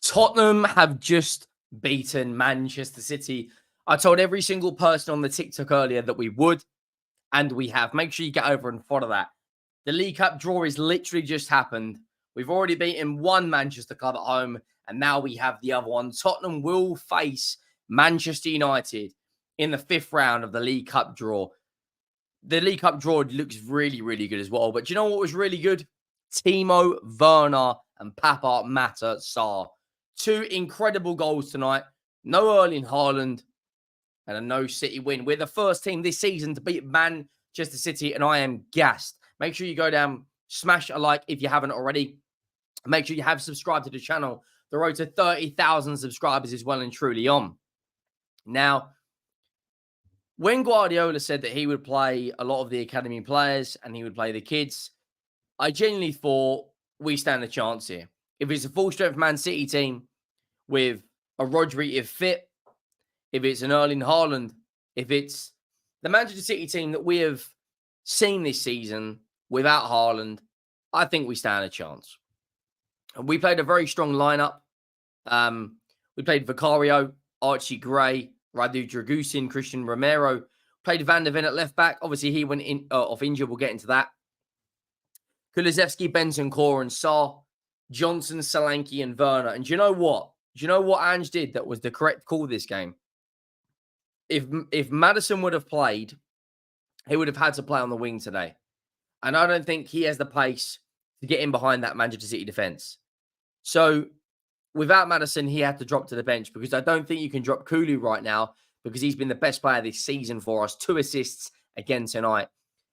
Tottenham have just beaten Manchester City. I told every single person on the TikTok earlier that we would, and we have. Make sure you get over and follow that. The League Cup draw is literally just happened. We've already beaten one Manchester club at home, and now we have the other one. Tottenham will face Manchester United in the 5th round of the League Cup draw. The League Cup draw looks really, really good as well. But do you know what was really good? Timo Werner and Papa Mata Sarr. 2 incredible goals tonight. No Erling Haaland and a no City win. We're the first team this season to beat Manchester City, and I am gassed. Make sure you go down, smash a like if you haven't already. Make sure you have subscribed to the channel. The road to 30,000 subscribers is well and truly on. Now, when Guardiola said that he would play a lot of the academy players and he would play the kids, I genuinely thought we stand a chance here. If it's a full-strength Man City team with a Rodri if fit, if it's an Erling Haaland, if it's the Manchester City team that we have seen this season without Haaland, I think we stand a chance. And we played a very strong lineup. We played Vicario, Archie Gray, Radu Dragusin, Christian Romero. Played Van der Ven at left back. Obviously, he went in off injured. We'll get into that. Kulusevski, Bentancur, and Sarr. Johnson, Solanke, and Werner. And do you know what? Do you know what Ange did that was the correct call this game? If Maddison would have played, he would have had to play on the wing today. And I don't think he has the pace to get in behind that Manchester City defence. So without Maddison, he had to drop to the bench because I don't think you can drop Kulu right now because he's been the best player this season for us. 2 assists again tonight.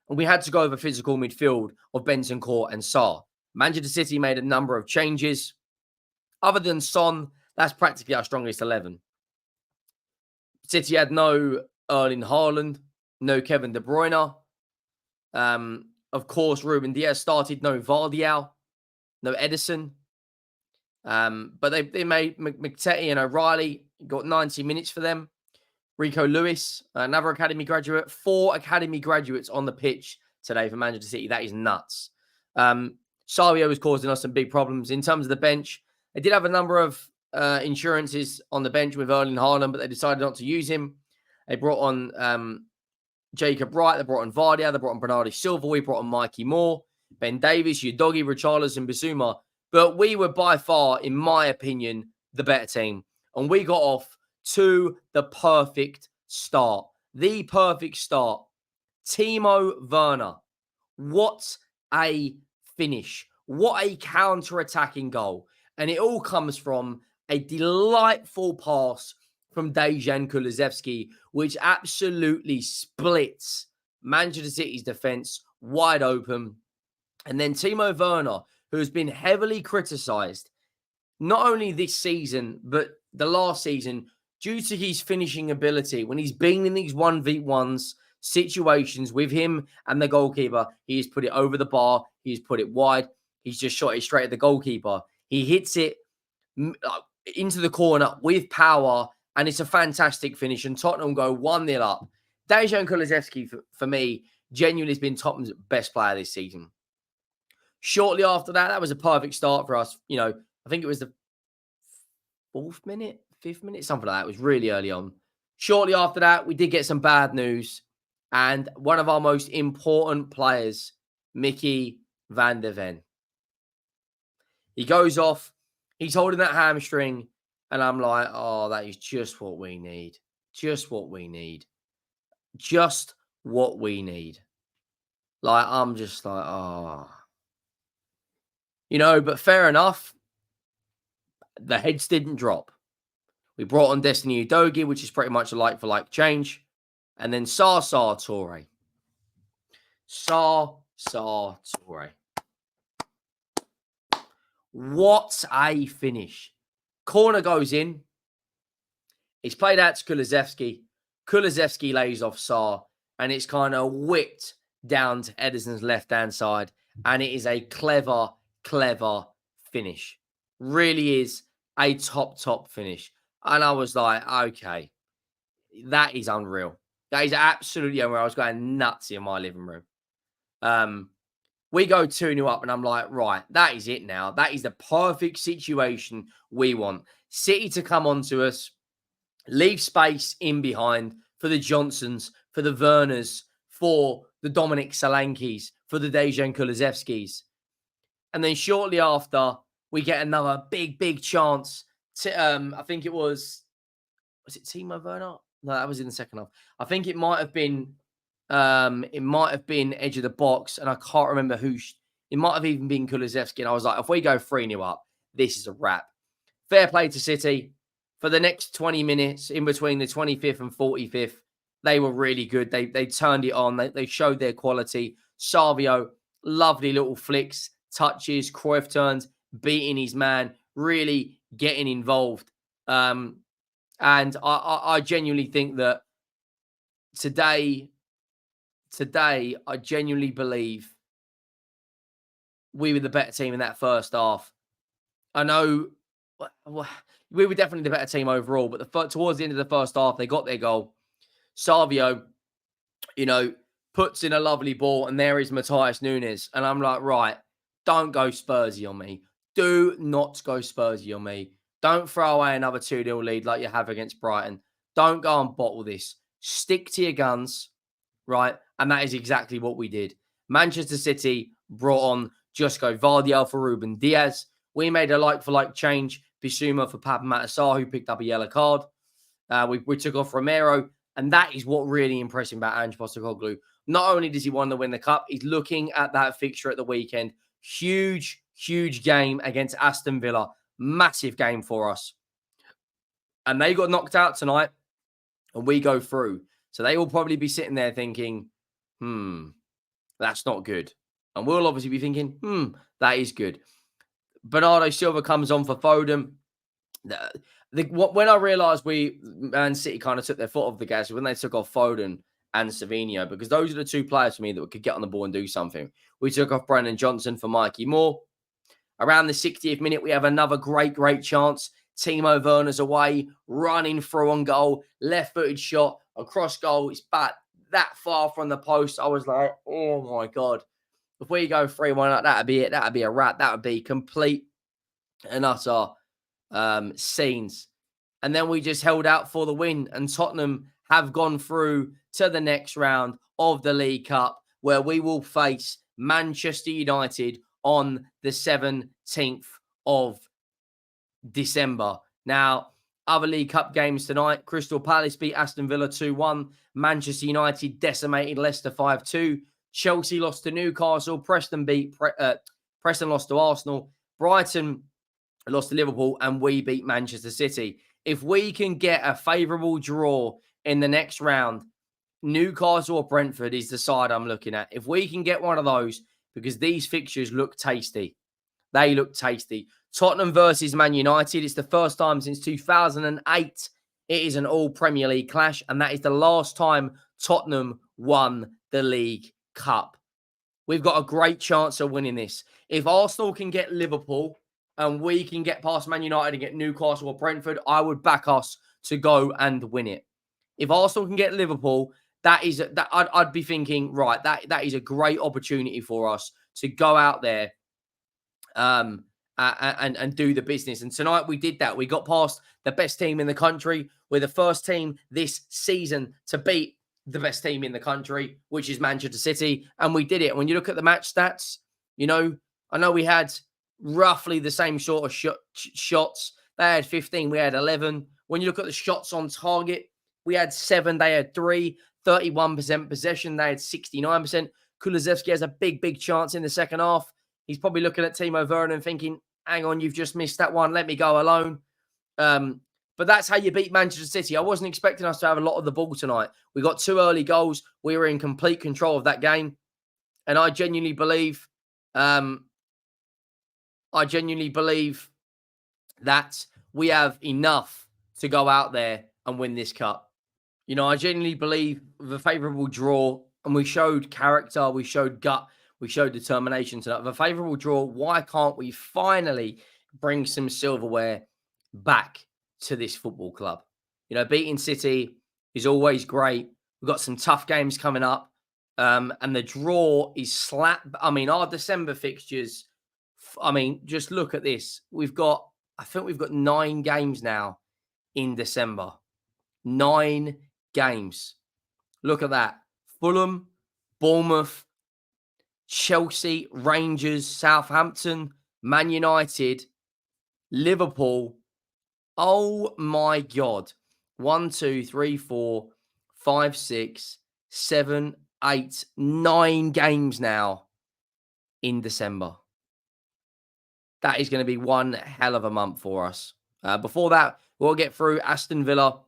And we had to go over physical midfield of Bentancur and Sarr. Manchester City made a number of changes. Other than Son, that's practically our strongest 11. City had no Erling Haaland, no Kevin De Bruyne. Of course, Ruben Diaz started, no Vardial, no Edison. But they made McTetty and O'Reilly, got 90 minutes for them. Rico Lewis, another academy graduate. 4 academy graduates on the pitch today for Manchester City. That is nuts. Sario was causing us some big problems. In terms of the bench, they did have a number of insurances on the bench with Erling Haaland, but they decided not to use him. They brought on Jacob Wright. They brought on Vardia. They brought on Bernardo Silva. We brought on Mikey Moore, Ben Davies, Udogi, Richarlison, and Bissouma. But we were by far, in my opinion, the better team. And we got off to the perfect start. The perfect start. Timo Werner. What a finish. What a counter-attacking goal. And it all comes from a delightful pass from Dejan Kulusevski, which absolutely splits Manchester City's defence wide open. And then Timo Werner, who has been heavily criticised, not only this season, but the last season, due to his finishing ability. When he's been in these 1v1s situations with him and the goalkeeper, he has put it over the bar, he's put it wide, he's just shot it straight at the goalkeeper. He hits it into the corner with power, and it's a fantastic finish, and Tottenham go 1-0 up. Dejan Kulusevski, for me, genuinely has been Tottenham's best player this season. Shortly after that, that was a perfect start for us. You know, I think it was the 4th minute, 5th minute, something like that. It was really early on. Shortly after that, we did get some bad news, and one of our most important players, Mickey Van der Ven. He goes off. He's holding that hamstring. And I'm like, oh, that is just what we need. Just what we need. Just what we need. Like, I'm just like, oh. You know, but fair enough. The heads didn't drop. We brought on Destiny Udogi, which is pretty much a like-for-like change. And then Sarr Toure. Sarr Toure. What a finish. Corner goes in. It's played out to Kulusevski. Kulusevski lays off Sarr. And it's kind of whipped down to Ederson's left-hand side. And it is a clever, clever finish. Really is a top finish. And I was like, okay, that is unreal. That is absolutely unreal. I was going nuts in my living room. We go 2-0 up, and I'm like, right, that is it now. That is the perfect situation we want. City to come onto us, leave space in behind for the Johnsons, for the Werners, for the Dominic Solankis, for the Dejan Kulusevskis. And then shortly after, we get another big, big chance. I think was it Timo Werner? No, that was in the second half. I think it might have been edge of the box, and I can't remember who. It might have even been Kulusevski. And I was like, if we go 3-0 up, this is a wrap. Fair play to City. For the next 20 minutes, in between the 25th and 45th, they were really good. They turned it on. They showed their quality. Savio, lovely little flicks, touches, Cruyff turns, beating his man, really getting involved. And I genuinely think that today, I genuinely believe we were the better team in that first half. I know we were definitely the better team overall, but towards the end of the first half, they got their goal. Savio, puts in a lovely ball, and there is Matthias Nunes. And I'm like, right, don't go Spursy on me. Do not go Spursy on me. Don't throw away another 2-0 lead like you have against Brighton. Don't go and bottle this. Stick to your guns, right? And that is exactly what we did. Manchester City brought on Josko Vardiel for Ruben Diaz. We made a like-for-like change. Bissouma for Papa Matasar, who picked up a yellow card. We took off Romero. And that is what really impressed me about Ange Postecoglou. Not only does he want to win the cup, he's looking at that fixture at the weekend. Huge, huge game against Aston Villa. Massive game for us. And they got knocked out tonight, and we go through. So they will probably be sitting there thinking, that's not good. And we'll obviously be thinking, that is good. Bernardo Silva comes on for Foden. When I realised Man City kind of took their foot off the gas when they took off Foden and Savinho, because those are the two players for me that could get on the ball and do something. We took off Brennan Johnson for Mikey Moore. Around the 60th minute, we have another great chance. Timo Werner's away, running through on goal, left-footed shot, across goal. It's back that far from the post. I was like, oh my God. If we go 3-1, that'd be it. That'd be a wrap. That would be complete and utter scenes. And then we just held out for the win, and Tottenham have gone through to the next round of the League Cup, where we will face Manchester United on the 17th of December. Now, other League Cup games tonight: Crystal Palace beat Aston Villa 2-1, Manchester United decimated Leicester 5-2, Chelsea lost to Newcastle, Preston lost to Arsenal, Brighton lost to Liverpool, and we beat Manchester City. If we can get a favourable draw in the next round, Newcastle or Brentford is the side I'm looking at. If we can get one of those, because these fixtures look tasty. They look tasty. Tottenham versus Man United. It's the first time since 2008 it is an all-Premier League clash, and that is the last time Tottenham won the League Cup. We've got a great chance of winning this. If Arsenal can get Liverpool and we can get past Man United and get Newcastle or Brentford, I would back us to go and win it. If Arsenal can get Liverpool, I'd be thinking, right, that is a great opportunity for us to go out there and do the business. And tonight we did that. We got past the best team in the country. We're the first team this season to beat the best team in the country, which is Manchester City. And we did it. When you look at the match stats, I know we had roughly the same sort of shots. They had 15, we had 11. When you look at the shots on target, we had 7, they had 3, 31% possession, they had 69%. Kulusevski has a big chance in the second half. He's probably looking at Timo Werner and thinking, hang on, you've just missed that one, let me go alone. But that's how you beat Manchester City. I wasn't expecting us to have a lot of the ball tonight. We got 2 early goals. We were in complete control of that game. And I genuinely believe that we have enough to go out there and win this cup. I genuinely believe with a favourable draw, and we showed character, we showed gut, we showed determination tonight. With a favourable draw, why can't we finally bring some silverware back to this football club? Beating City is always great. We've got some tough games coming up. And the draw is slap. I mean, our December fixtures, I mean, just look at this. I think we've got 9 games now in December. 9 games. Look at that. Fulham, Bournemouth, Chelsea, Rangers, Southampton, Man United, Liverpool. Oh my God. 1, 2, 3, 4, 5, 6, 7, 8, 9 games now in December. That is going to be one hell of a month for us. Before that, we'll get through Aston Villa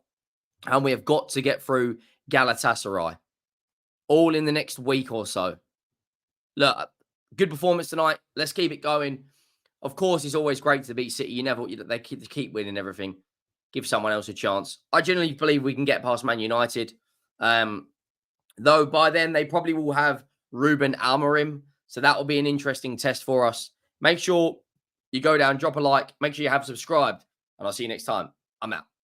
and we have got to get through Galatasaray. All in the next week or so. Look, good performance tonight. Let's keep it going. Of course, it's always great to beat City. They keep winning everything. Give someone else a chance. I genuinely believe we can get past Man United. Though by then, they probably will have Ruben Amorim. So that will be an interesting test for us. Make sure you go down, drop a like. Make sure you have subscribed. And I'll see you next time. I'm out.